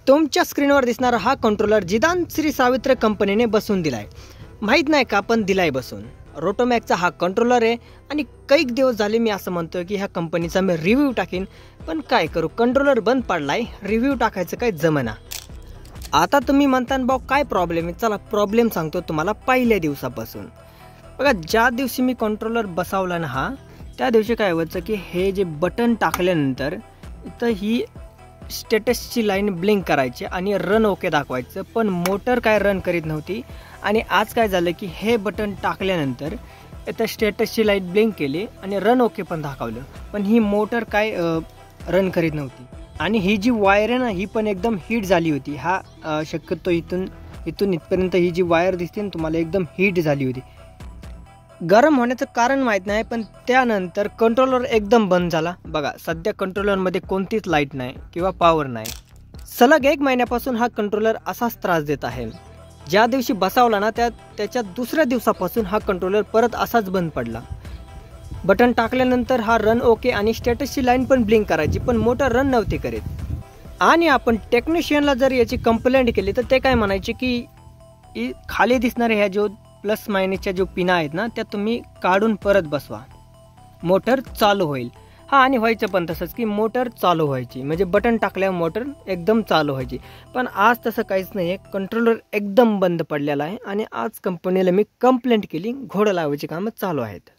तुमच्या स्क्रीनवर दिसणारा हा कंट्रोलर जिदान श्री सावित्र कंपनीने बसवून दिलाय. माहीत नाही का, पण दिलाय बसवून. रोटोमॅकचा हा कंट्रोलर आहे आणि कैक दिवस झाले मी असं म्हणतोय की ह्या कंपनीचा मी रिव्ह्यू टाकीन, पण काय करू, कंट्रोलर बंद पडलाय, रिव्ह्यू टाकायचं काय जमना. आता तुम्ही म्हणता भाऊ काय प्रॉब्लेम आहे, चला प्रॉब्लेम सांगतो तुम्हाला. पहिल्या दिवसापासून बघा, ज्या दिवशी मी कंट्रोलर बसवला ना हा, त्या दिवशी काय व्हायचं की हे जे बटन टाकल्यानंतर इथं ही स्टेटसची लाईन ब्लिंक करायची आणि रन ओके दाखवायचं, पण मोटर काय रन करीत नव्हती. आणि आज काय झालं की हे बटन टाकल्यानंतर इथं स्टेटसची लाईट ब्लिंक केली आणि रन ओके पण दाखवलं, पण ही मोटर काय रन करीत नव्हती. आणि ही जी वायर आहे ना, ही पण एकदम हीट झाली होती. हा शक्यतो इथून इथपर्यंत ही जी वायर दिसते ना तुम्हाला, एकदम हीट झाली होती. गरम होण्याचं कारण माहीत नाही, पण त्यानंतर कंट्रोलर एकदम बंद झाला. बघा, सध्या कंट्रोलरमध्ये कोणतीच लाईट नाही किंवा पॉवर नाही. सलग 1 महिन्यापासून हा कंट्रोलर असाच त्रास देत आहे. ज्या दिवशी बसावला ना त्याच्या दुसऱ्या दिवसापासून हा कंट्रोलर परत असाच बंद पडला. बटन टाकल्यानंतर हा रन ओके आणि स्टेटसची लाईन पण ब्लिंक करायची, पण मोटर रन नव्हती करीत. आणि आपण टेक्निशियनला जर याची कंप्लेंट केली तर ते काय म्हणायचे की खाली दिसणाऱ्या ह्या जो प्लस मायनसच्या जो पिना आहेत ना, त्या तुम्ही काढून परत बसवा, मोटर चालू होईल. हा, आणि व्हायचं पण तसंच की मोटर चालू व्हायची, म्हणजे बटन टाकल्यावर मोटर एकदम चालू व्हायची. पण आज तसं काहीच नाही आहे, कंट्रोलर एकदम बंद पडलेला आहे. आणि आज कंपनीला मी कंप्लेंट केली, घोडं लावायची कामं चालू आहेत.